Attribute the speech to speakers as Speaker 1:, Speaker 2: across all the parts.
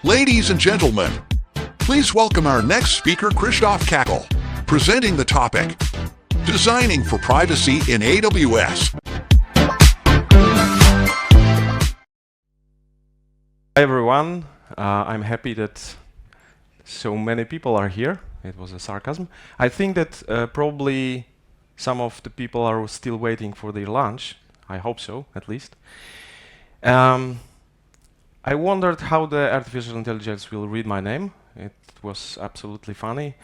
Speaker 1: Ladies and gentlemen, please welcome our next speaker, Krzysztof Kąkol, presenting the topic, Designing for Privacy in AWS.
Speaker 2: Hi everyone, I'm happy that so many people are here. It was a sarcasm. I think that probably some of the people are still waiting for their lunch. I hope so, at least. I wondered how the artificial intelligence will read my name. It was absolutely funny.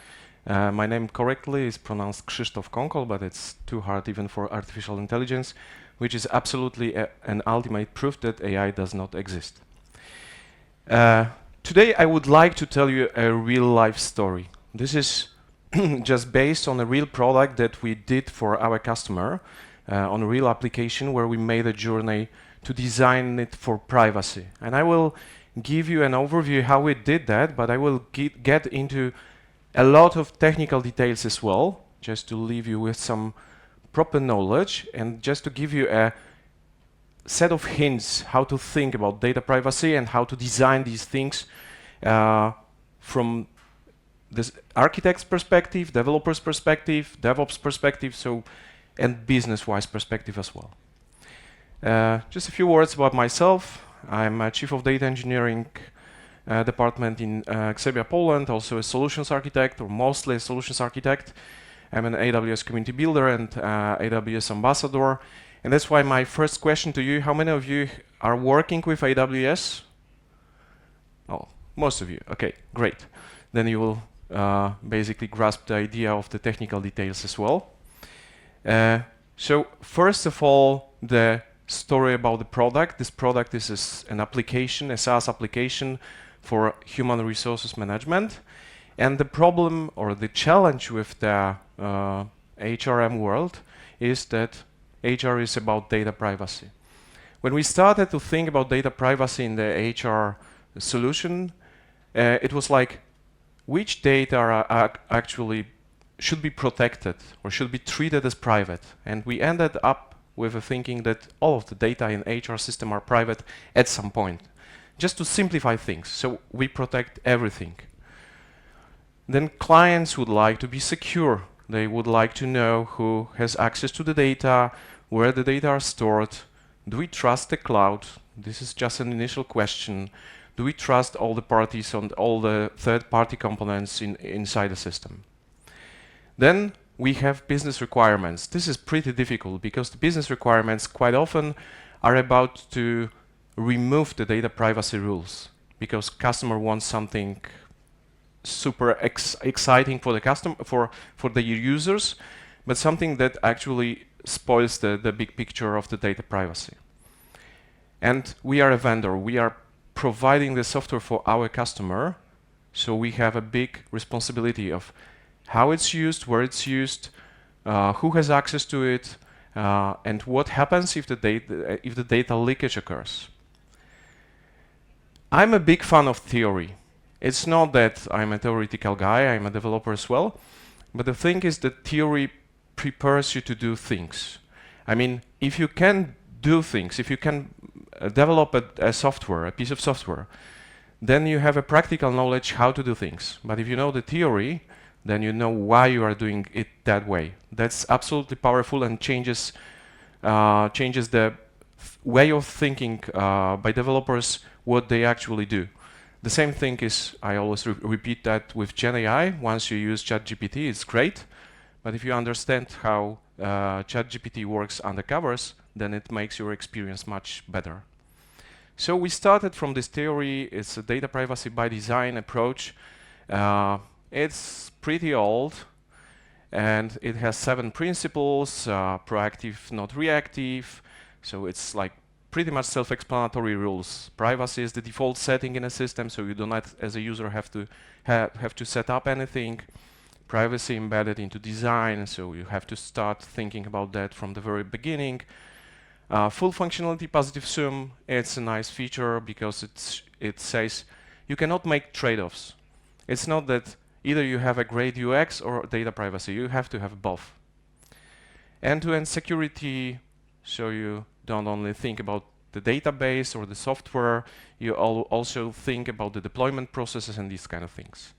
Speaker 2: My name correctly is pronounced Krzysztof Kąkol, but it's too hard even for artificial intelligence, which is absolutely an ultimate proof that AI does not exist. Today I would like to tell you a real-life story. This is just based on a real product that we did for our customer, on a real application where we made a journey to design it for privacy. And I will give you an overview how we did that, but I will get into a lot of technical details as well, just to leave you with some proper knowledge and just to give you a set of hints how to think about data privacy and how to design these things from this architect's perspective, developer's perspective, DevOps perspective, and business-wise perspective as well. Just a few words about myself. I'm a Chief of Data Engineering department in Xebia, Poland, also a solutions architect, or mostly a solutions architect. I'm an AWS community builder and AWS ambassador. And that's why my first question to you, how many of you are working with AWS? Oh, most of you. Okay, great. Then you will basically grasp the idea of the technical details as well. So first of all, the story about the product. This product is an application, a SaaS application for human resources management. And the problem or the challenge with the HRM world is that HR is about data privacy. When we started to think about data privacy in the HR solution, it was like, which data are actually should be protected or should be treated as private? And we ended up with a thinking that all of the data in HR system are private at some point, just to simplify things. So we protect everything. Then clients would like to be secure. They would like to know who has access to the data, where the data are stored. Do we trust the cloud? This is just an initial question. Do we trust all the parties and all the third-party components inside the system? Then we have business requirements. This is pretty difficult because the business requirements quite often are about to remove the data privacy rules because customer wants something super exciting for the customer, for the users, but something that actually spoils the big picture of the data privacy. And we are a vendor. We are providing the software for our customer, so we have a big responsibility of how it's used, where it's used, who has access to it, and what happens if the data leakage occurs. I'm a big fan of theory. It's not that I'm a theoretical guy, I'm a developer as well, but the thing is that theory prepares you to do things. I mean, if you can do things, if you can develop a software, a piece of software, then you have a practical knowledge how to do things. But if you know the theory, then you know why you are doing it that way. That's absolutely powerful and changes the way of thinking by developers what they actually do. The same thing is, I always repeat that with Gen AI. Once you use ChatGPT, it's great. But if you understand how ChatGPT works under covers, then it makes your experience much better. So we started from this theory. It's a data privacy by design approach. It's pretty old, and it has 7 principles, proactive, not reactive. So it's like pretty much self-explanatory rules. Privacy is the default setting in a system, so you do not, as a user, have to set up anything. Privacy embedded into design, so you have to start thinking about that from the very beginning. Full functionality positive sum, it's a nice feature because it says you cannot make trade-offs. It's not that either you have a great UX or data privacy. You have to have both. End-to-end security, so you don't only think about the database or the software. You also think about the deployment processes and these kind of things.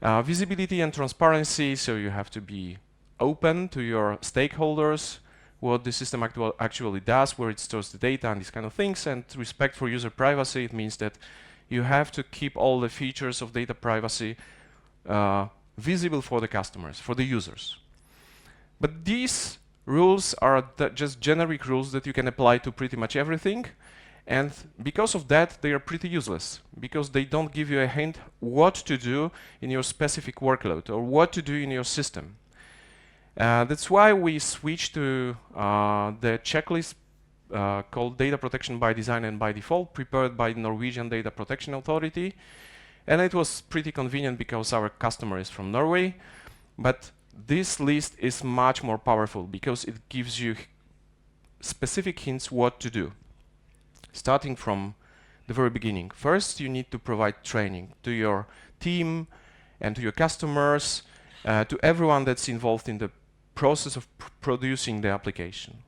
Speaker 2: Visibility and transparency, so you have to be open to your stakeholders, what the system actually does, where it stores the data and these kind of things. And respect for user privacy, it means that you have to keep all the features of data privacy visible for the customers, for the users. But these rules are just generic rules that you can apply to pretty much everything. And because of that, they are pretty useless, because they don't give you a hint what to do in your specific workload or what to do in your system. That's why we switched to the checklist called Data Protection by Design and by Default, prepared by the Norwegian Data Protection Authority. And it was pretty convenient because our customer is from Norway. But this list is much more powerful because it gives you specific hints what to do. Starting from the very beginning. First, you need to provide training to your team and to your customers, to everyone that's involved in the process of producing the application.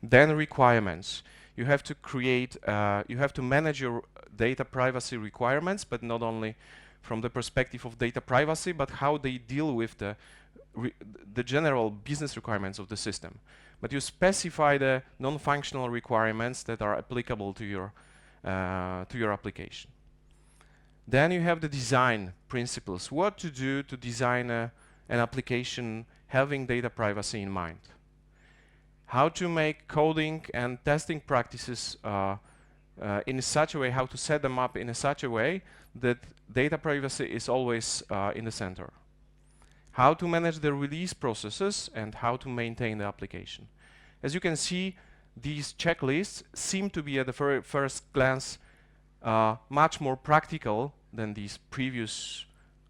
Speaker 2: Then requirements. You have to create, you have to manage your data privacy requirements, but not only from the perspective of data privacy, but how they deal with the general business requirements of the system. But you specify the non-functional requirements that are applicable to your application. Then you have the design principles. What to do to design an application having data privacy in mind. How to make coding and testing practices in such a way, how to set them up in such a way that data privacy is always in the center. How to manage the release processes and how to maintain the application. As you can see, these checklists seem to be at the very first glance much more practical than these previous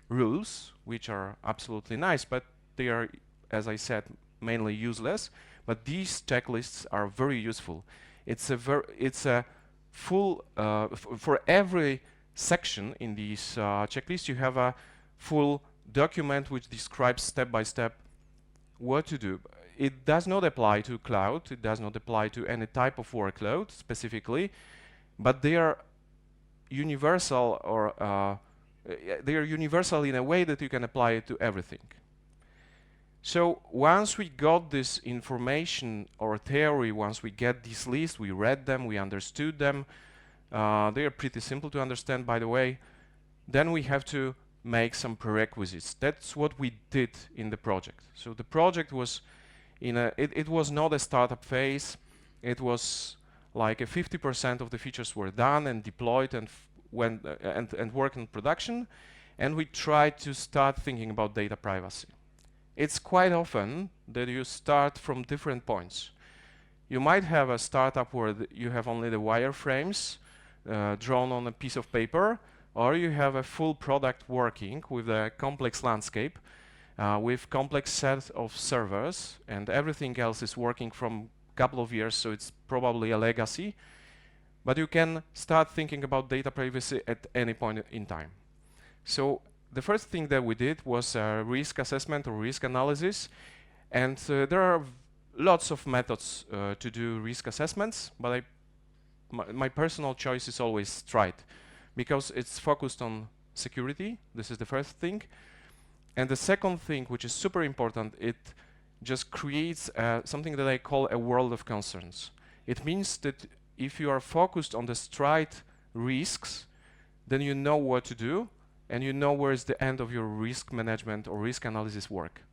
Speaker 2: rules, which are absolutely nice, but they are, as I said, mainly useless. But these checklists are very useful. It's a full for every section in these checklists, you have a full document which describes step by step what to do. It does not apply to cloud. It does not apply to any type of workload specifically, but they are universal, or they are universal in a way that you can apply it to everything. So once we got this information or theory, once we get this list, we read them, we understood them. They are pretty simple to understand, by the way. Then we have to make some prerequisites. That's what we did in the project. So the project was it was not a startup phase. It was like 50% of the features were done and deployed and and work in production, and we tried to start thinking about data privacy. It's quite often that you start from different points. You might have a startup where you have only the wireframes drawn on a piece of paper, or you have a full product working with a complex landscape, with complex set of servers, and everything else is working from a couple of years, so it's probably a legacy. But you can start thinking about data privacy at any point in time. So the first thing that we did was a risk assessment or risk analysis, and there are lots of methods to do risk assessments, but my personal choice is always Stride, because it's focused on security. This is the first thing. And the second thing, which is super important, it just creates something that I call a world of concerns. It means that if you are focused on the Stride risks, then you know what to do, and you know where is the end of your risk management or risk analysis work.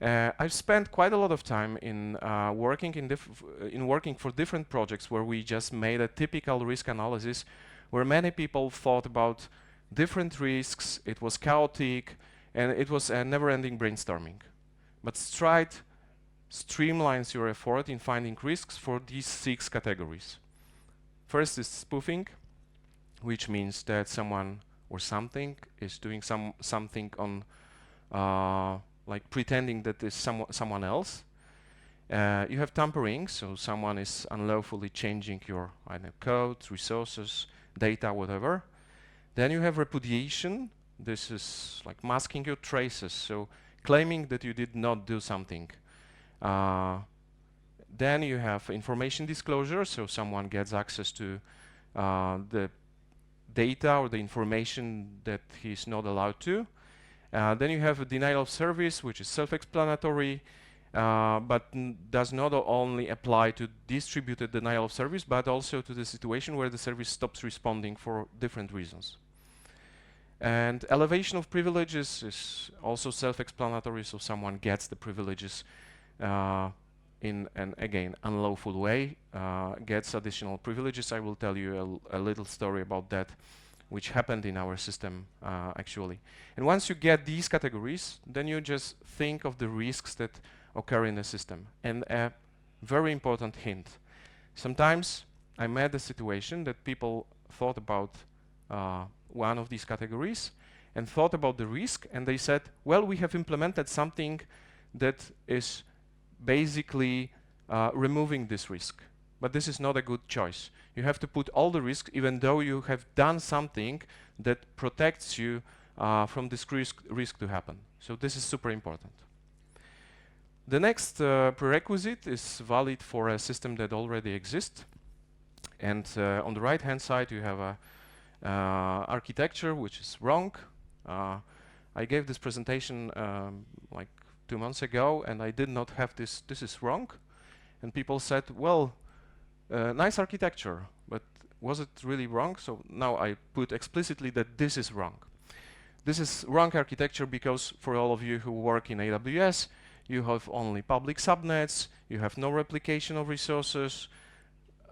Speaker 2: I've spent quite a lot of time in working for different projects where we just made a typical risk analysis, where many people thought about different risks. It was chaotic, and it was a never-ending brainstorming. But Stride streamlines your effort in finding risks for these 6 categories. First is spoofing, which means that someone or something is doing something on like pretending that is someone else. You have tampering, so someone is unlawfully changing your code, resources, data, whatever. Then you have repudiation. This is like masking your traces, so claiming that you did not do something. Then you have information disclosure, so someone gets access to the data or the information that he's not allowed to. Then you have a denial of service, which is self-explanatory, but does not only apply to distributed denial of service, but also to the situation where the service stops responding for different reasons. And elevation of privileges is also self-explanatory, so someone gets the privileges in an, again, unlawful way, gets additional privileges. I will tell you a little story about that, which happened in our system actually. And once you get these categories, then you just think of the risks that occur in the system. And a very important hint. Sometimes I met a situation that people thought about one of these categories and thought about the risk, and they said, well, we have implemented something that is basically removing this risk. But this is not a good choice. You have to put all the risks, even though you have done something that protects you from this risk to happen. So this is super important. The next prerequisite is valid for a system that already exists. And on the right-hand side, you have a architecture which is wrong. I gave this presentation like 2 months ago, and I did not have this. This is wrong. And people said, well, nice architecture, but was it really wrong? So now I put explicitly that this is wrong. This is wrong architecture because for all of you who work in AWS, you have only public subnets, you have no replication of resources.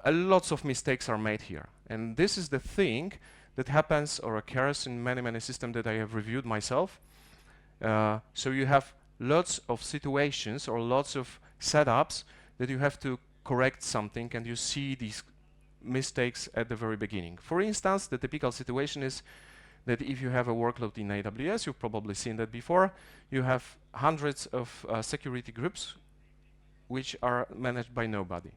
Speaker 2: Lots of mistakes are made here. And this is the thing that happens or occurs in many, many systems that I have reviewed myself. So you have lots of situations or lots of setups that you have to correct something, and you see these mistakes at the very beginning. For instance, the typical situation is that if you have a workload in AWS, you've probably seen that before, you have hundreds of security groups which are managed by nobody.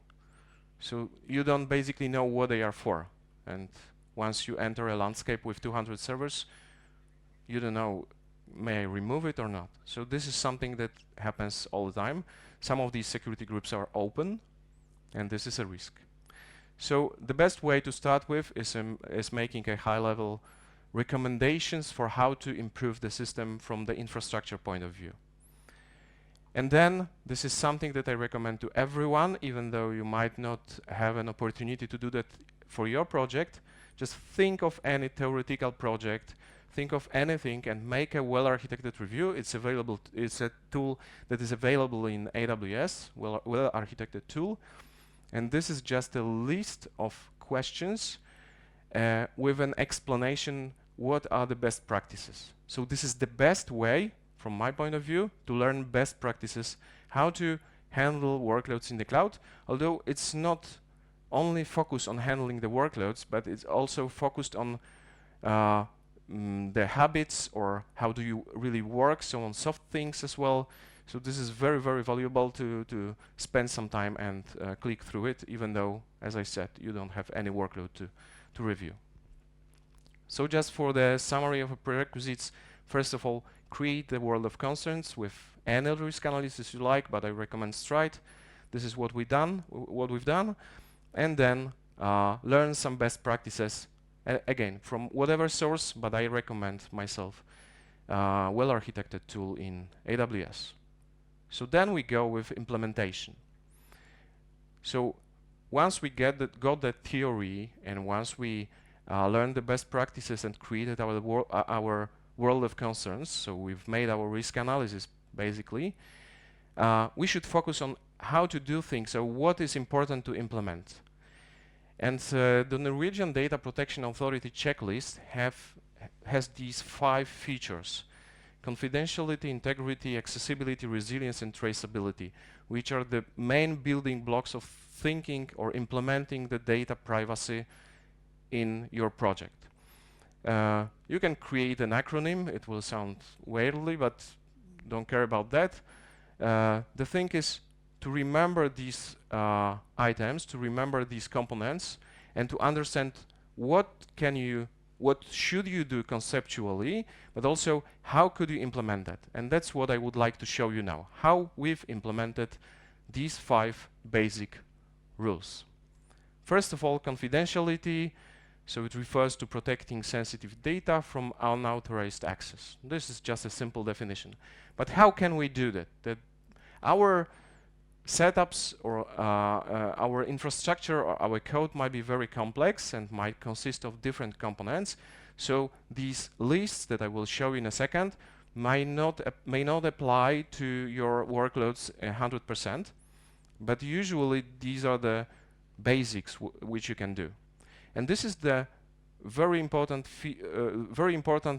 Speaker 2: So you don't basically know what they are for. And once you enter a landscape with 200 servers, you don't know, may I remove it or not? So this is something that happens all the time. Some of these security groups are open, and this is a risk. So the best way to start with is making a high-level recommendations for how to improve the system from the infrastructure point of view. And then this is something that I recommend to everyone, even though you might not have an opportunity to do that for your project. Just think of any theoretical project, think of anything, and make a well-architected review. It's available. It's a tool that is available in AWS, well-architected tool. And this is just a list of questions with an explanation what are the best practices. So this is the best way, from my point of view, to learn best practices, how to handle workloads in the cloud, although it's not only focused on handling the workloads, but it's also focused on the habits or how do you really work, so on soft things as well. So this is very, very valuable to spend some time and click through it, even though, as I said, you don't have any workload to review. So just for the summary of the prerequisites, first of all, create the world of concerns with any risk analysis you like, but I recommend Stride. This is what we've done, and then learn some best practices, again, from whatever source, but I recommend myself well-architected tool in AWS. So then we go with implementation. So once we got the theory, and once we learned the best practices and created our world of concerns, so we've made our risk analysis basically, we should focus on how to do things, so what is important to implement. And the Norwegian Data Protection Authority checklist has these 5 features: confidentiality, integrity, accessibility, resilience, and traceability, which are the main building blocks of thinking or implementing the data privacy in your project. You can create an acronym. It will sound weirdly, but don't care about that. The thing is to remember these items, to remember these components, and to understand what should you do conceptually, but also how could you implement that. And that's what I would like to show you now, how we've implemented these 5 basic rules. First of all, confidentiality. So it refers to protecting sensitive data from unauthorized access. This is just a simple definition. But how can we do that? That our setups or our infrastructure or our code might be very complex and might consist of different components. So these lists that I will show you in a second may not apply to your workloads 100%, but usually these are the basics which you can do. And this is the very important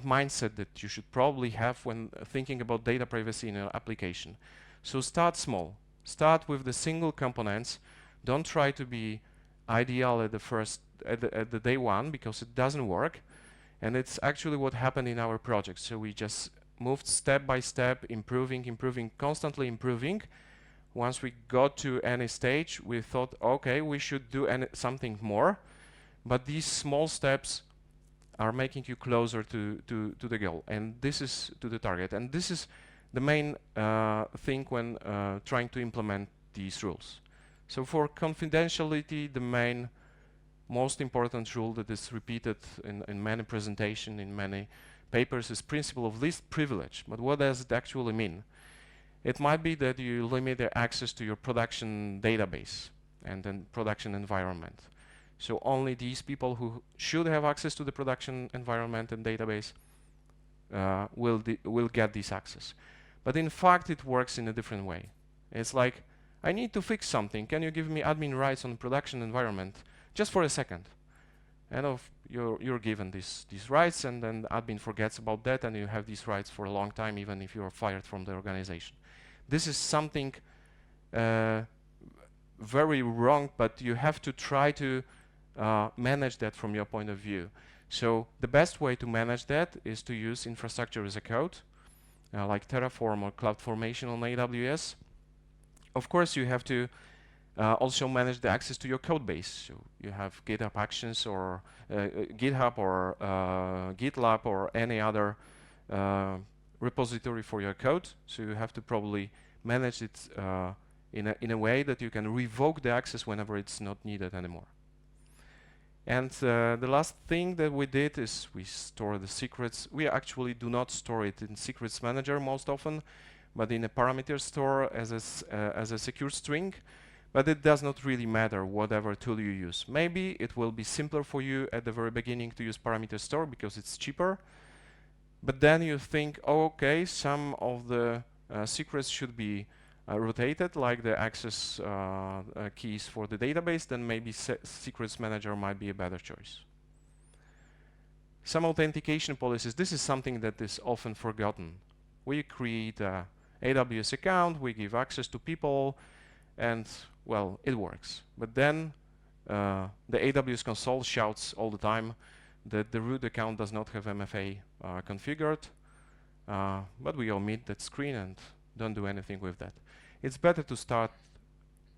Speaker 2: mindset that you should probably have when thinking about data privacy in your application. So start small. Start with the single components. Don't try to be ideal at the day one, because it doesn't work. And it's actually what happened in our project. So we just moved step by step, improving, constantly improving. Once we got to any stage, we thought, okay, we should do something more. But these small steps are making you closer to the goal, and this is to the target. And this is the main thing when trying to implement these rules. So for confidentiality, the most important rule that is repeated in many presentations, in many papers, is principle of least privilege. But what does it actually mean? It might be that you limit the access to your production database and then production environment. So only these people who should have access to the production environment and database will get this access. But in fact, it works in a different way. It's like, I need to fix something. Can you give me admin rights on the production environment just for a second? And you're given these rights, and then the admin forgets about that, and you have these rights for a long time, even if you're fired from the organization. This is something very wrong, but you have to try to manage that from your point of view. So the best way to manage that is to use infrastructure as a code, like Terraform or CloudFormation on AWS. Of course, you have to also manage the access to your code base. So you have GitHub Actions or GitHub or GitLab or any other repository for your code. So you have to probably manage it in a way that you can revoke the access whenever it's not needed anymore. And the last thing that we did is we store the secrets. We actually do not store it in Secrets Manager most often, but in a parameter store as a secure string. But it does not really matter whatever tool you use. Maybe it will be simpler for you at the very beginning to use parameter store because it's cheaper. But then you think, oh, okay, some of the secrets should be rotated, like the access keys for the database, then maybe Secrets Manager might be a better choice. Some authentication policies. This is something that is often forgotten. We create an AWS account, we give access to people, and, well, it works. But then the AWS console shouts all the time that the root account does not have MFA configured, but we omit that screen and don't do anything with that. It's better to start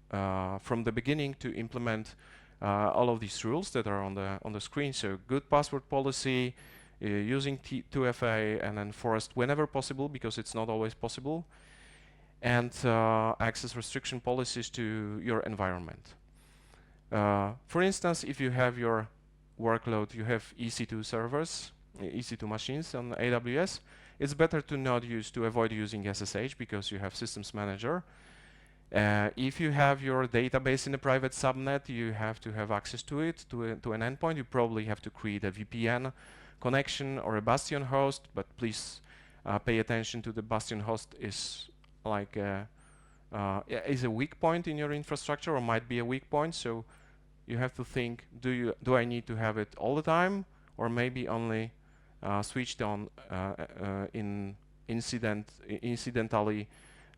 Speaker 2: from the beginning to implement all of these rules that are on the screen. So good password policy, using 2FA and enforced whenever possible, because it's not always possible, and access restriction policies to your environment. For instance, if you have your workload, you have EC2 servers, EC2 machines on AWS, it's better to avoid using SSH because you have Systems Manager. If you have your database in a private subnet, you have to have access to it, to an endpoint. You probably have to create a VPN connection or a Bastion host, but please pay attention to the Bastion host is like is a weak point in your infrastructure, or might be a weak point. So you have to think: do I need to have it all the time, or maybe only switched on incidentally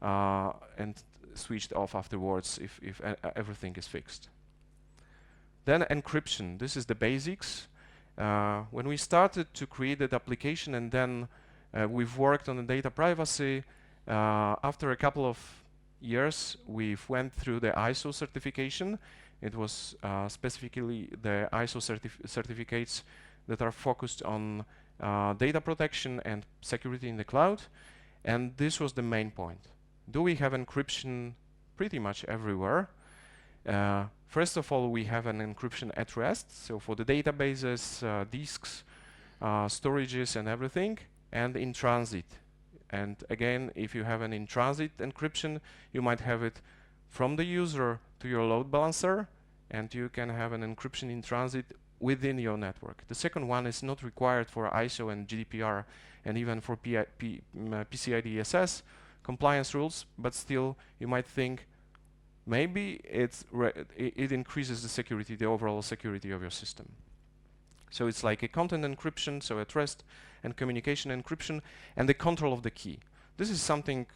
Speaker 2: and switched off afterwards if everything is fixed. Then encryption. This is the basics. When we started to create that application, and then we've worked on the data privacy, after a couple of years, we've went through the ISO certification. It was specifically the ISO certificates that are focused on data protection and security in the cloud. And this was the main point. Do we have encryption pretty much everywhere? First of all, we have an encryption at rest, so for the databases, disks, storages and everything, and in transit. And again, if you have an in-transit encryption, you might have it from the user to your load balancer, and you can have an encryption in transit within your network. The second one is not required for ISO and GDPR and even for PCI DSS compliance rules, but still you might think maybe it increases the security, the overall security of your system. So it's like a content encryption, so at rest, and communication encryption, and the control of the key. This is something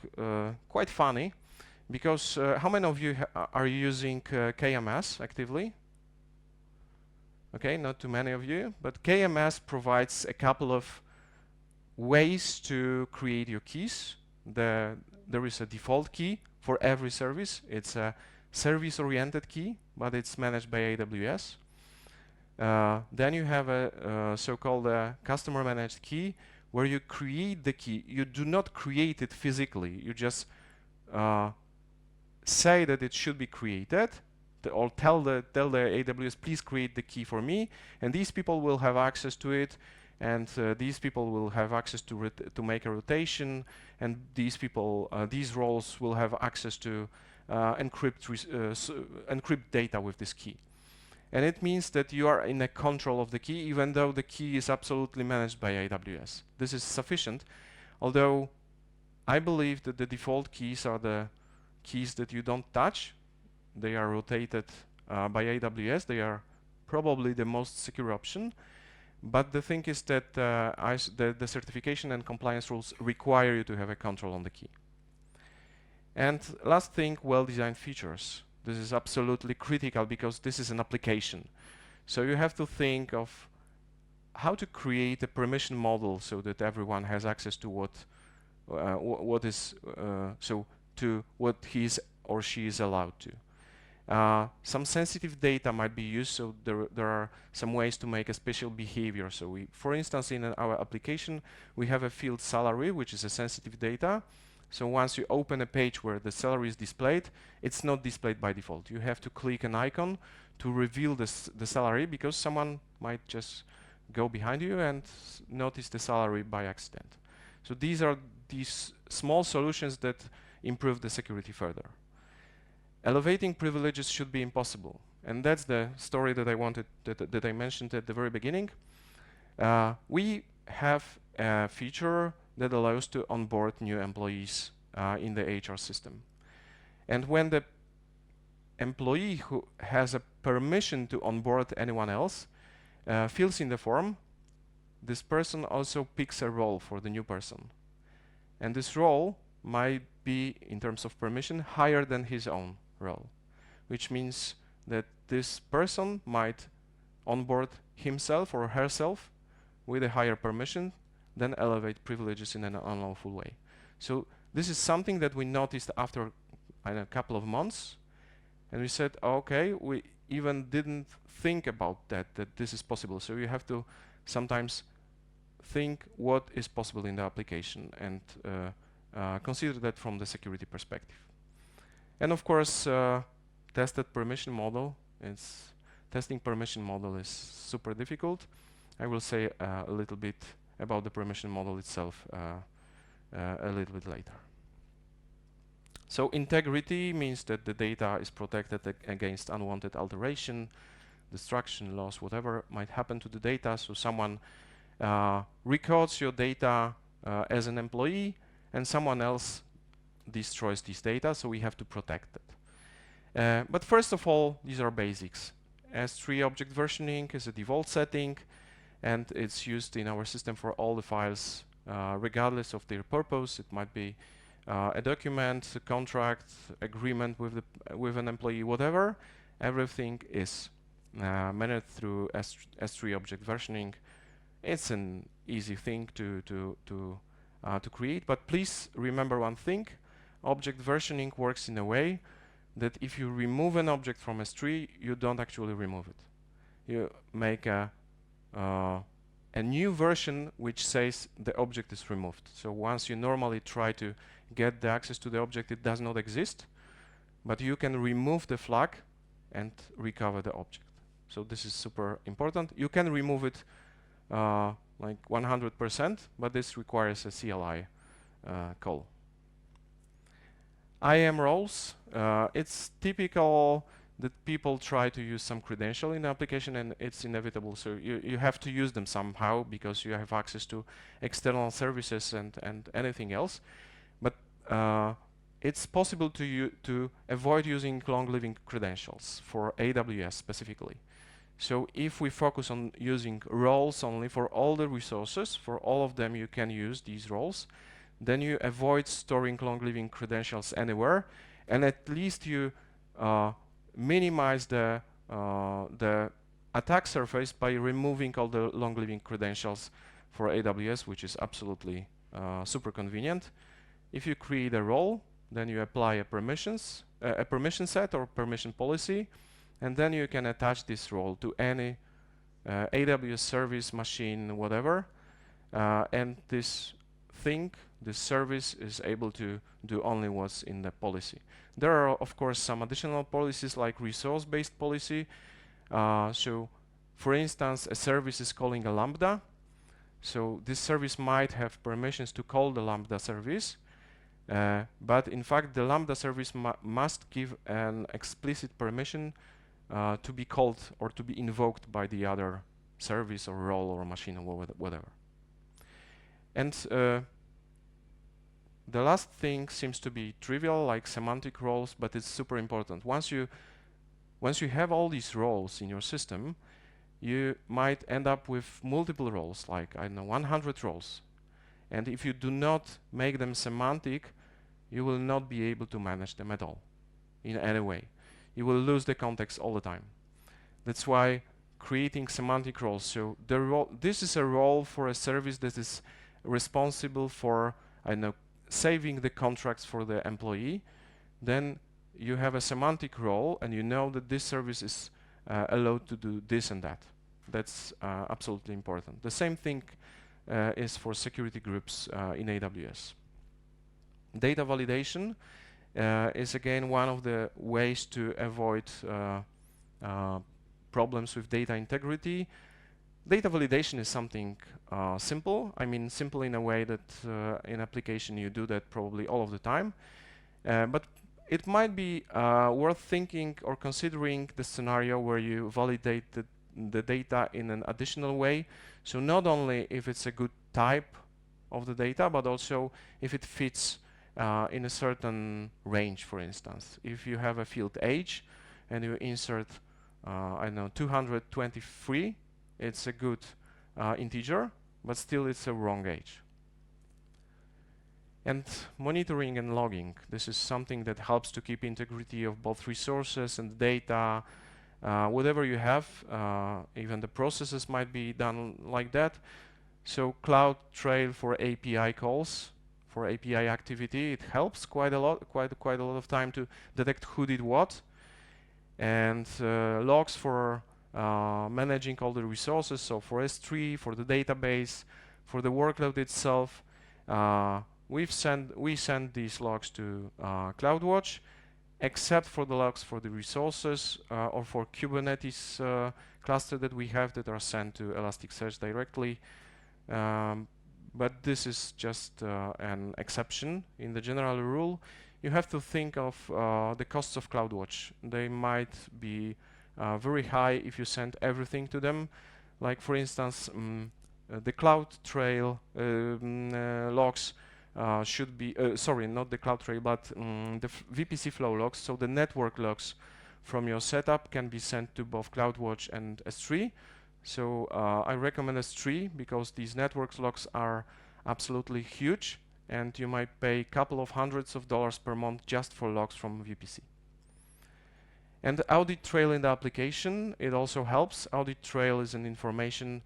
Speaker 2: quite funny, because how many of you are using KMS actively? Okay, not too many of you, but KMS provides a couple of ways to create your keys. There is a default key for every service. It's a service-oriented key, but it's managed by AWS. Then you have a so-called customer-managed key, where you create the key. You do not create it physically. You just say that it should be created, or tell the AWS, please create the key for me, and these people will have access to it, and these people will have access to make a rotation, and these people, these roles will have access to encrypt data with this key. And it means that you are in a control of the key, even though the key is absolutely managed by AWS. This is sufficient, although I believe that the default keys are the keys that you don't touch. They are rotated by AWS. They are probably the most secure option. But the thing is that the certification and compliance rules require you to have a control on the key. And last thing, well-designed features. This is absolutely critical because this is an application. So you have to think of how to create a permission model so that everyone has access to what he is or she is allowed to. Some sensitive data might be used, so there are some ways to make a special behavior. So for instance, in our application, we have a field salary, which is a sensitive data. So once you open a page where the salary is displayed, it's not displayed by default. You have to click an icon to reveal the salary, because someone might just go behind you and notice the salary by accident. So these are these small solutions that improve the security further. Elevating privileges should be impossible, and that's the story that I mentioned at the very beginning. We have a feature that allows to onboard new employees in the HR system. And when the employee who has a permission to onboard anyone else fills in the form, this person also picks a role for the new person. And this role might be, in terms of permission, higher than his own role, which means that this person might onboard himself or herself with a higher permission, then elevate privileges in an unlawful way. So this is something that we noticed after a couple of months, and we said, okay, we even didn't think about that this is possible. So you have to sometimes think what is possible in the application and consider that from the security perspective. And of course, tested permission model. Testing permission model is super difficult. I will say a little bit about the permission model itself a little bit later. So integrity means that the data is protected against unwanted alteration, destruction, loss, whatever might happen to the data. So someone records your data as an employee, and someone else destroys this data, so we have to protect it. But first of all, these are basics. S3 object versioning is a default setting, and it's used in our system for all the files, regardless of their purpose. It might be a document, a contract, agreement with an employee, whatever. Everything is managed through S3 object versioning. It's an easy thing to create, but please remember one thing: object versioning works in a way that if you remove an object from S3, you don't actually remove it. You make a new version which says the object is removed. So once you normally try to get the access to the object, it does not exist, but you can remove the flag and recover the object. So this is super important. You can remove it like 100%, but this requires a CLI call. IAM roles, it's typical that people try to use some credential in the application, and it's inevitable. So you have to use them somehow because you have access to external services and anything else. But it's possible to avoid using long-living credentials for AWS specifically. So if we focus on using roles only for all the resources, for all of them you can use these roles, then you avoid storing long-living credentials anywhere, and at least you minimize the attack surface by removing all the long-living credentials for AWS, which is absolutely super convenient. If you create a role, then you apply a permission set or permission policy, and then you can attach this role to any AWS service, machine, whatever, and this service is able to do only what's in the policy. There are, of course, some additional policies like resource-based policy. So, for instance, a service is calling a Lambda. So this service might have permissions to call the Lambda service, but in fact, the Lambda service must give an explicit permission to be called or to be invoked by the other service or role or machine or whatever. And the last thing seems to be trivial, like semantic roles, but it's super important. Once you have all these roles in your system, you might end up with multiple roles, like, I don't know, 100 roles. And if you do not make them semantic, you will not be able to manage them at all in any way. You will lose the context all the time. That's why creating semantic roles. So this is a role for a service that is responsible for, I don't know, saving the contracts for the employee. Then you have a semantic role, and you know that this service is allowed to do this and that. That's absolutely important. The same thing is for security groups in AWS. Data validation is again one of the ways to avoid problems with data integrity. Data validation is something simple. I mean, simple in a way that in application you do that probably all of the time. But it might be worth thinking or considering the scenario where you validate the data in an additional way. So not only if it's a good type of the data, but also if it fits in a certain range, for instance. If you have a field age and you insert, I don't know, 223, it's a good integer, but still it's a wrong age. And monitoring and logging. This is something that helps to keep integrity of both resources and data. Whatever you have, even the processes might be done like that. So CloudTrail for API calls, for API activity, it helps quite a lot of time to detect who did what. And logs for managing all the resources. So for S3, for the database, for the workload itself, we send these logs to CloudWatch, except for the logs for the resources or for Kubernetes cluster that we have that are sent to Elasticsearch directly. But this is just an exception. In the general rule, you have to think of the costs of CloudWatch. They might be very high if you send everything to them. Like, for instance, the CloudTrail logs should be, sorry, not the CloudTrail, but the VPC flow logs. So the network logs from your setup can be sent to both CloudWatch and S3. So I recommend S3 because these network logs are absolutely huge, and you might pay a couple of hundreds of dollars per month just for logs from VPC. And the audit trail in the application, it also helps. Audit trail is an information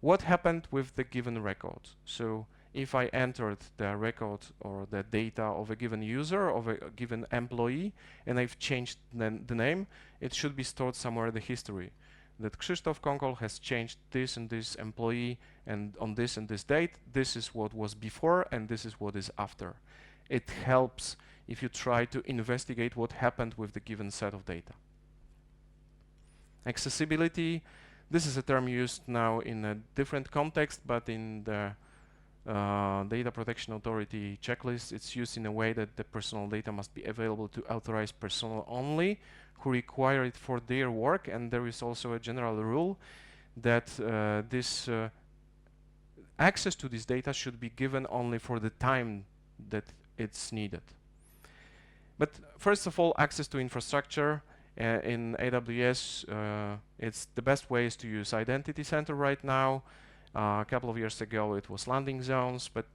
Speaker 2: what happened with the given record. So if I entered the record or the data of a given user, of a given employee, and I've changed the name, it should be stored somewhere in the history. That Krzysztof Kąkol has changed this and this employee, and on this and this date, this is what was before and this is what is after. It helps if you try to investigate what happened with the given set of data. Accessibility, this is a term used now in a different context, but in the Data Protection Authority checklist, it's used in a way that the personal data must be available to authorized personnel only who require it for their work, and there is also a general rule that this access to this data should be given only for the time that it's needed. But first of all, access to infrastructure. In AWS, it's the best way is to use Identity Center right now. A couple of years ago, it was landing zones, but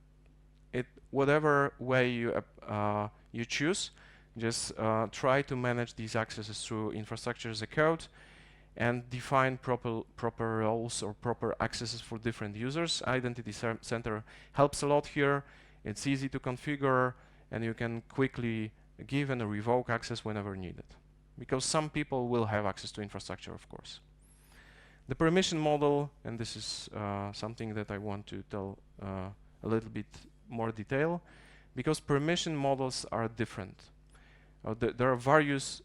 Speaker 2: whatever way you choose, just try to manage these accesses through infrastructure as a code and define proper roles or proper accesses for different users. Identity Center helps a lot here. It's easy to configure, and you can quickly give and revoke access whenever needed, because some people will have access to infrastructure, of course. The permission model, and this is something that I want to tell a little bit more detail, because permission models are different. There are various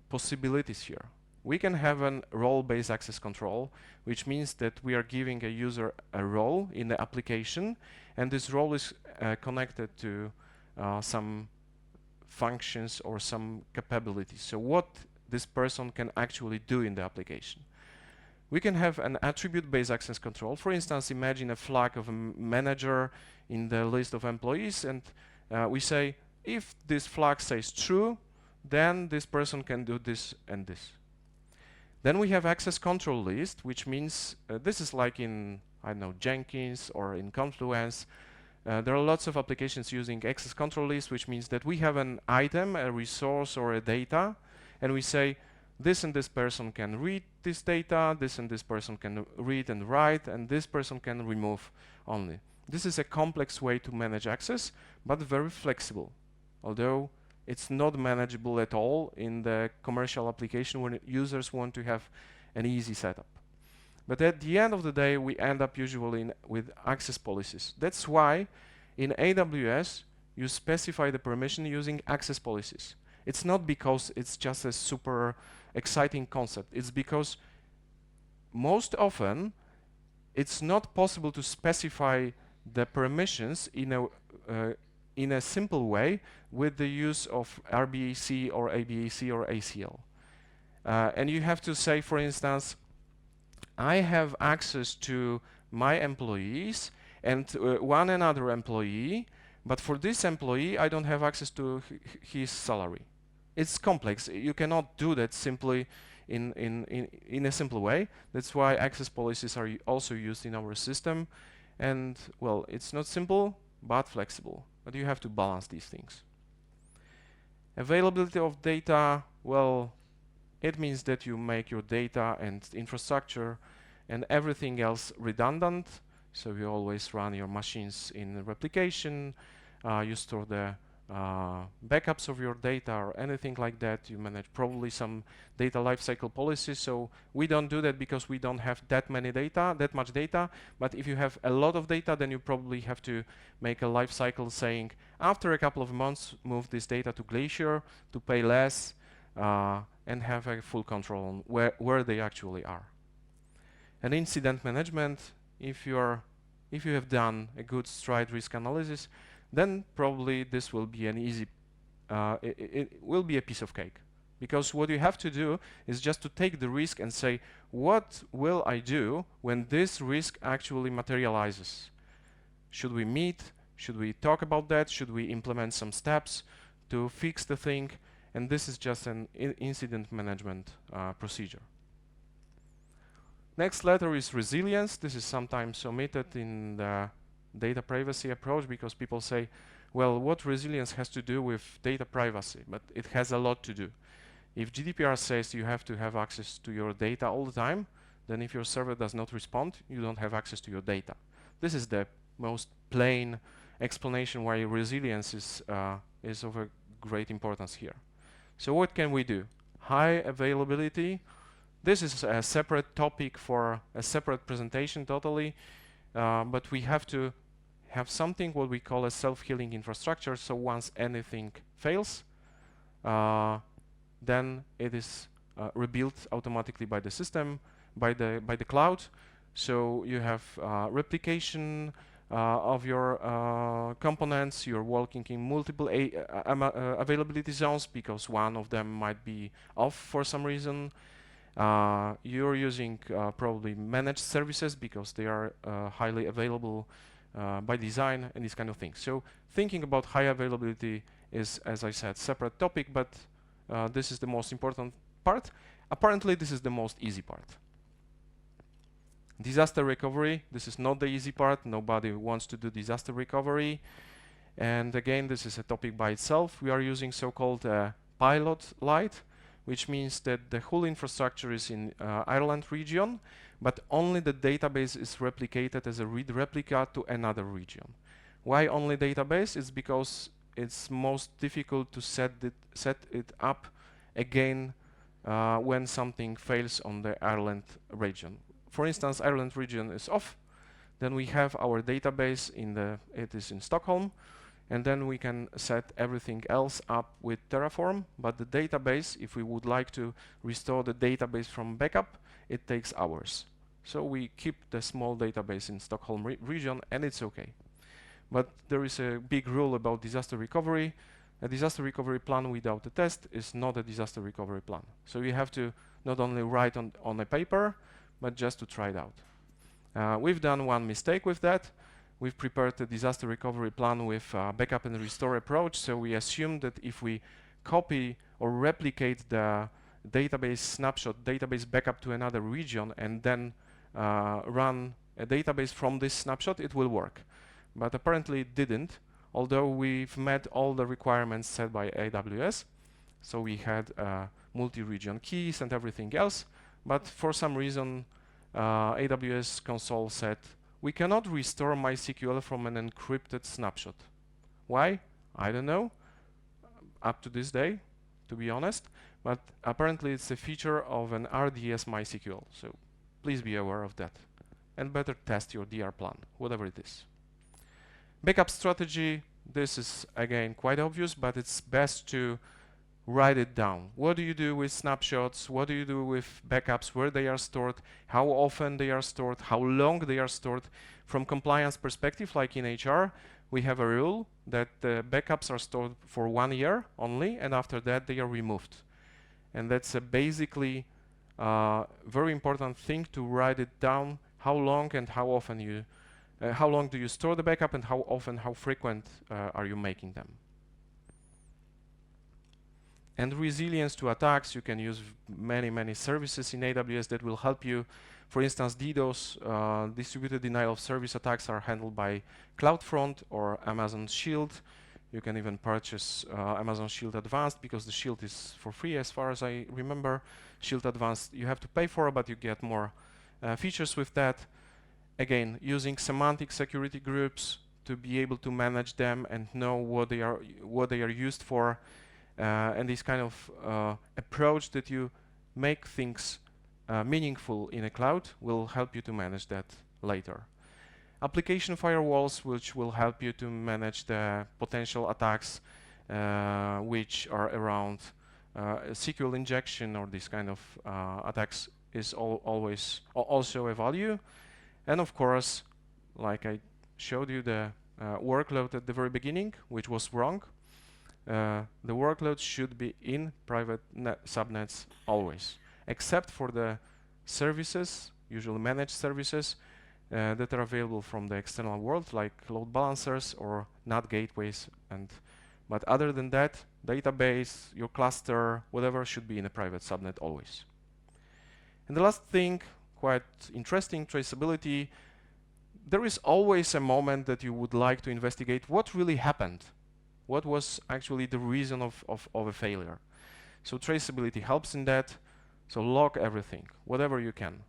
Speaker 2: possibilities here. We can have a role-based access control, which means that we are giving a user a role in the application, and this role is connected to some functions or some capabilities. So what this person can actually do in the application. We can have an attribute-based access control. For instance, imagine a flag of a manager in the list of employees, and we say, if this flag says true, then this person can do this and this. Then we have access control list, which means this is like in, I don't know, Jenkins or in Confluence. There are lots of applications using access control list, which means that we have an item, a resource, or a data, and we say this and this person can read this data, this and this person can read and write, and this person can remove only. This is a complex way to manage access, but very flexible, although it's not manageable at all in the commercial application when users want to have an easy setup. But at the end of the day, we end up usually with access policies. That's why in AWS, you specify the permission using access policies. It's not because it's just a super exciting concept. It's because most often, it's not possible to specify the permissions in a simple way with the use of RBAC or ABAC or ACL. And you have to say, for instance, I have access to my employees and one another employee, but for this employee, I don't have access to his salary. It's complex. You cannot do that simply in a simple way. That's why access policies are also used in our system. And, well, it's not simple, but flexible. But you have to balance these things. Availability of data, well, it means that you make your data and infrastructure and everything else redundant. So you always run your machines in replication. You store the backups of your data or anything like that. You manage probably some data lifecycle policies. So we don't do that because we don't have that much data. But if you have a lot of data, then you probably have to make a lifecycle saying, after a couple of months, move this data to Glacier to pay less and have a full control on where they actually are. And incident management, if you have done a good stride risk analysis, then probably this will be an easy, it will be a piece of cake. Because what you have to do is just to take the risk and say, what will I do when this risk actually materializes? Should we meet? Should we talk about that? Should we implement some steps to fix the thing? And this is just an incident management procedure. Next letter is resilience. This is sometimes omitted in the data privacy approach because people say, well, what resilience has to do with data privacy? But it has a lot to do. If GDPR says you have to have access to your data all the time, then if your server does not respond, you don't have access to your data. This is the most plain explanation why resilience is of a great importance here. So what can we do? High availability. This is a separate topic for a separate presentation totally, but we have to have something what we call a self-healing infrastructure. So once anything fails, then it is rebuilt automatically by the system, by the cloud. So you have replication of your components. You're working in multiple availability zones because one of them might be off for some reason. You're using probably managed services because they are highly available by design and these kind of things. So thinking about high availability is, as I said, separate topic, but this is the most important part. Apparently, this is the most easy part. Disaster recovery, this is not the easy part. Nobody wants to do disaster recovery. And again, this is a topic by itself. We are using so-called pilot light, which means that the whole infrastructure is in Ireland region, but only the database is replicated as a read replica to another region. Why only database? It's because it's most difficult to set it up again when something fails on the Ireland region. For instance, Ireland region is off, then we have our database it is in Stockholm, and then we can set everything else up with Terraform. But the database, if we would like to restore the database from backup, it takes hours. So we keep the small database in Stockholm region, and it's okay. But there is a big rule about disaster recovery. A disaster recovery plan without a test is not a disaster recovery plan. So you have to not only write on a paper, but just to try it out. We've done one mistake with that. We've prepared a disaster recovery plan with backup and restore approach. So we assume that if we copy or replicate the database snapshot, database backup to another region, and then run a database from this snapshot, it will work. But apparently it didn't, although we've met all the requirements set by AWS. So we had multi-region keys and everything else. But for some reason, AWS console said, we cannot restore MySQL from an encrypted snapshot. Why? I don't know, up to this day, to be honest. But apparently it's a feature of an RDS MySQL. So please be aware of that. And better test your DR plan, whatever it is. Backup strategy, this is again quite obvious, but it's best to write it down. What do you do with snapshots? What do you do with backups? Where they are stored? How often they are stored? How long they are stored? From compliance perspective, like in HR, we have a rule that the backups are stored for 1 year only, and after that they are removed. And that's a basically very important thing to write it down, how long and how often how long do you store the backup, and how often, how frequent are you making them. And resilience to attacks, you can use many services in AWS that will help you. For instance, DDoS, distributed denial of service attacks, are handled by CloudFront or Amazon Shield. You can even purchase Amazon Shield Advanced, because the Shield is for free as far as I remember. Shield Advanced you have to pay for, but you get more features with that. Again, using semantic security groups to be able to manage them and know what they are used for. And this kind of approach that you make things meaningful in a cloud will help you to manage that later. Application firewalls, which will help you to manage the potential attacks which are around SQL injection or this kind of attacks, is always also a value. And of course, like I showed you the workload at the very beginning, which was wrong. The workload should be in private subnets always, except for the services, usually managed services, that are available from the external world, like load balancers or NAT gateways. But other than that, database, your cluster, whatever, should be in a private subnet always. And the last thing, quite interesting, traceability. There is always a moment that you would like to investigate what really happened. What was actually the reason of a failure? So traceability helps in that. So log everything, whatever you can.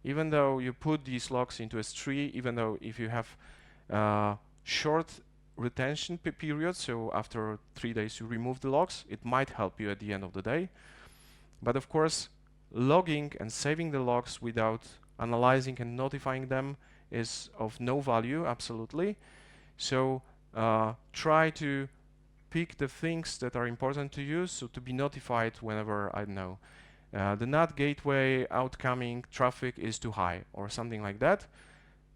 Speaker 2: Even though you put these logs into S3, even though if you have short retention period, so after 3 days you remove the logs, it might help you at the end of the day. But of course, logging and saving the logs without analyzing and notifying them is of no value, absolutely. So try to pick the things that are important to you, so to be notified whenever, I don't know, the NAT gateway outcoming traffic is too high or something like that,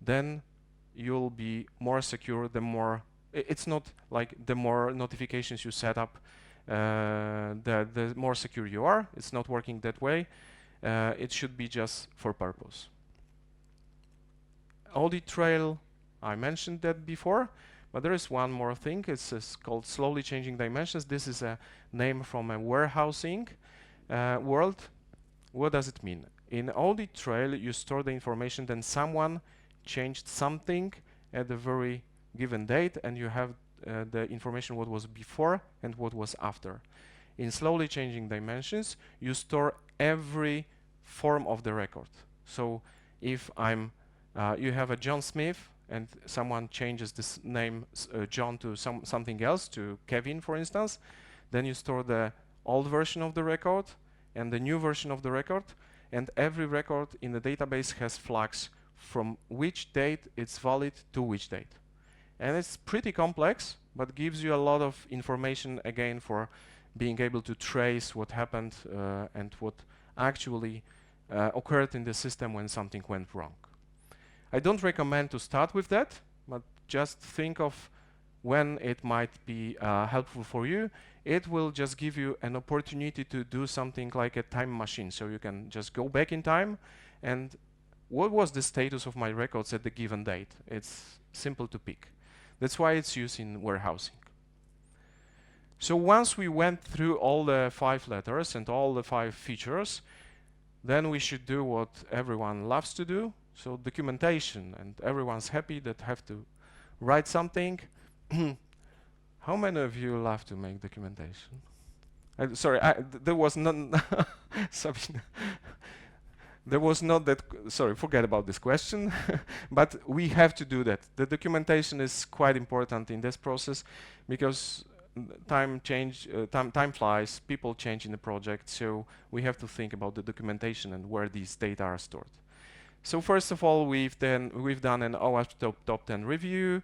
Speaker 2: then you'll be more secure. The more it's not like the more notifications you set up, the more secure you are. It's not working that way. It should be just for purpose. Audit trail, I mentioned that before, but there is one more thing. It's called slowly changing dimensions. This is a name from a warehousing world. What does it mean? In audit trail, you store the information, then someone changed something at the very given date, and you have the information what was before and what was after. In slowly changing dimensions, you store every form of the record. So if you have a John Smith and someone changes this name John to something else, to Kevin for instance, then you store the old version of the record and the new version of the record, and every record in the database has flags from which date it's valid to which date. And it's pretty complex, but gives you a lot of information again for being able to trace what happened and what actually occurred in the system when something went wrong. I don't recommend to start with that, but just think of when it might be helpful for you. It will just give you an opportunity to do something like a time machine, so you can just go back in time and what was the status of my records at the given date. It's simple to pick. That's why it's used in warehousing. So once we went through all the 5 letters and all the 5 features, then we should do what everyone loves to do. So documentation, and everyone's happy that have to write something. How many of you love to make documentation? Sorry, there was none. Sabine. There was not that. Sorry, forget about this question. But we have to do that. The documentation is quite important in this process because time flies, people change in the project, so we have to think about the documentation and where these data are stored. So first of all, we've done an OWASP top 10 review.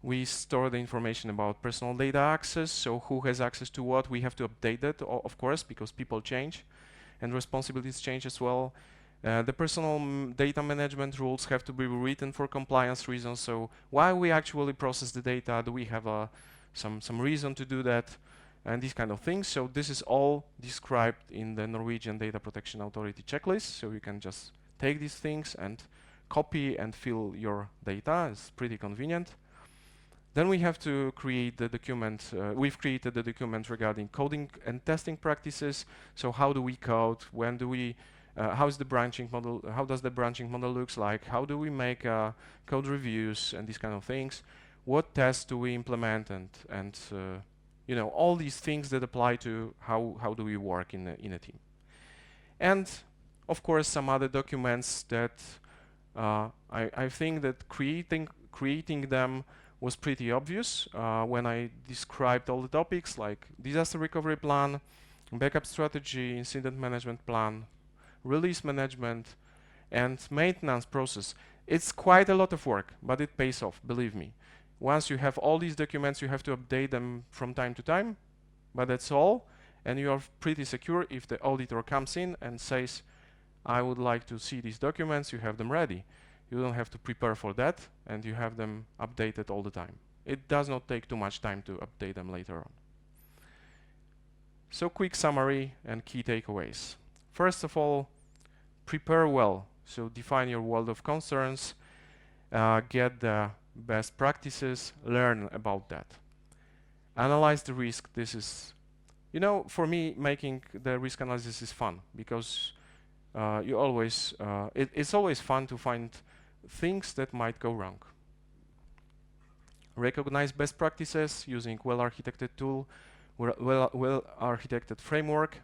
Speaker 2: We store the information about personal data access, so who has access to what. We have to update that, of course, because people change and responsibilities change as well. The personal data management rules have to be written for compliance reasons, so why we actually process the data, do we have some reason to do that, and these kind of things. So this is all described in the Norwegian Data Protection Authority checklist, so you can just take these things and copy and fill your data. It's pretty convenient. Then we have to create the document. We've created the document regarding coding and testing practices. So how do we code? When do we? How is the branching model? How does the branching model looks like? How do we make code reviews and these kind of things? What tests do we implement? And you know, all these things that apply to how do we work in a team. And of course, some other documents that I think that creating them was pretty obvious when I described all the topics like disaster recovery plan, backup strategy, incident management plan, release management, and maintenance process. It's quite a lot of work, but it pays off, believe me. Once you have all these documents, you have to update them from time to time, but that's all, and you are pretty secure. If the auditor comes in and says, I would like to see these documents, you have them ready. You don't have to prepare for that, and you have them updated all the time. It does not take too much time to update them later on. So quick summary and key takeaways. First of all, prepare well. So define your world of concerns, get the best practices, learn about that. Analyze the risk. This is, you know, for me, making the risk analysis is fun because it's always fun to find things that might go wrong. Recognize best practices using well-architected tool, well-architected framework.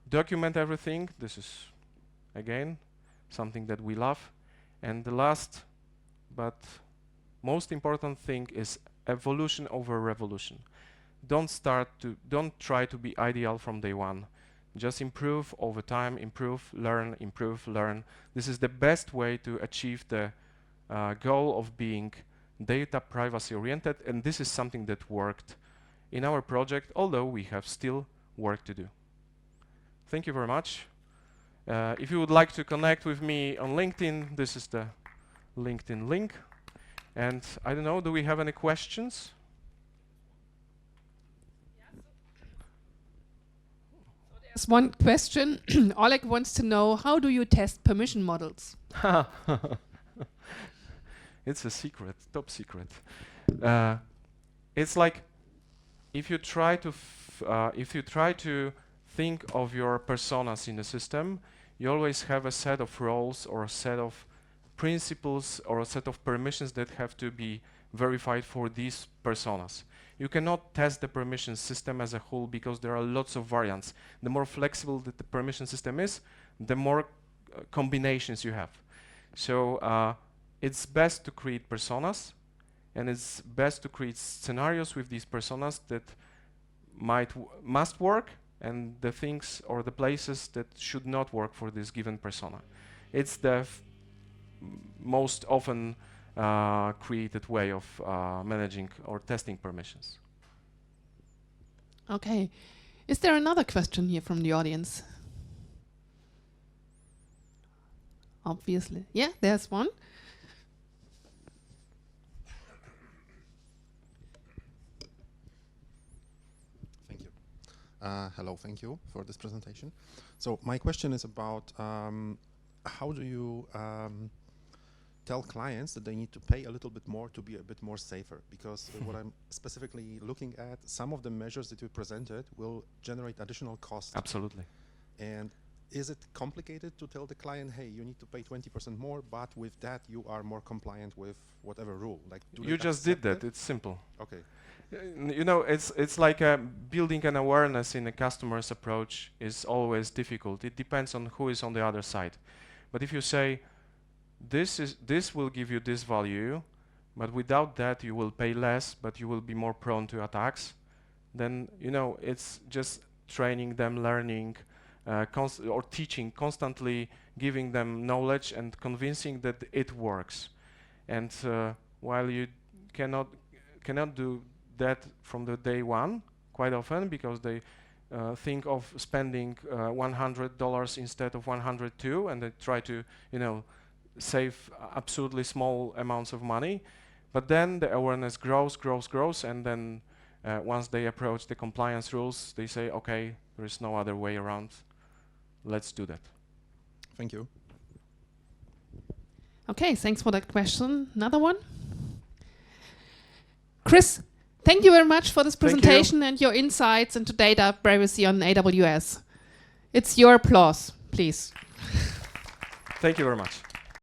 Speaker 2: Document everything. This is, again, something that we love. And the last but most important thing is evolution over revolution. Don't try to be ideal from day one. Just improve over time, improve, learn. This is the best way to achieve the goal of being data privacy oriented, and this is something that worked in our project, although we have still work to do. thank you very much. If you would like to connect with me on LinkedIn, this is the LinkedIn link. And I don't know, do we have any questions?
Speaker 3: There's one question. Oleg wants to know, how do you test permission models?
Speaker 2: It's a secret, top secret. It's like if you try to think of your personas in the system, you always have a set of roles or a set of principles or a set of permissions that have to be verified for these personas. You cannot test the permission system as a whole because there are lots of variants. The more flexible that the permission system is, the more combinations you have. So it's best to create personas, and it's best to create scenarios with these personas that must work, and the things or the places that should not work for this given persona. It's the most often created way of managing or testing permissions.
Speaker 3: Okay. Is there another question here from the audience? Obviously. Yeah, there's one.
Speaker 4: Thank you. Hello, thank you for this presentation. So my question is about how do you tell clients that they need to pay a little bit more to be a bit more safer? Because what I'm specifically looking at, some of the measures that you presented will generate additional costs.
Speaker 2: Absolutely.
Speaker 4: And is it complicated to tell the client, hey, you need to pay 20% more, but with that you are more compliant with whatever rule? Like,
Speaker 2: You just did that. It's simple.
Speaker 4: Okay.
Speaker 2: You know, it's like building an awareness in a customer's approach is always difficult. It depends on who is on the other side. But if you say, this will give you this value, but without that you will pay less, but you will be more prone to attacks, then, you know, it's just training them, learning, or teaching, constantly giving them knowledge and convincing that it works. And while you cannot do that from the day one, quite often, because they think of spending $100 instead of 102, and they try to, you know, save absolutely small amounts of money. But then the awareness grows, and then once they approach the compliance rules, they say, okay, there is no other way around. Let's do that.
Speaker 4: Thank you.
Speaker 3: Okay, thanks for that question. Another one? Chris, thank you very much for this presentation and your insights into data privacy on AWS. It's your applause, please.
Speaker 2: Thank you very much.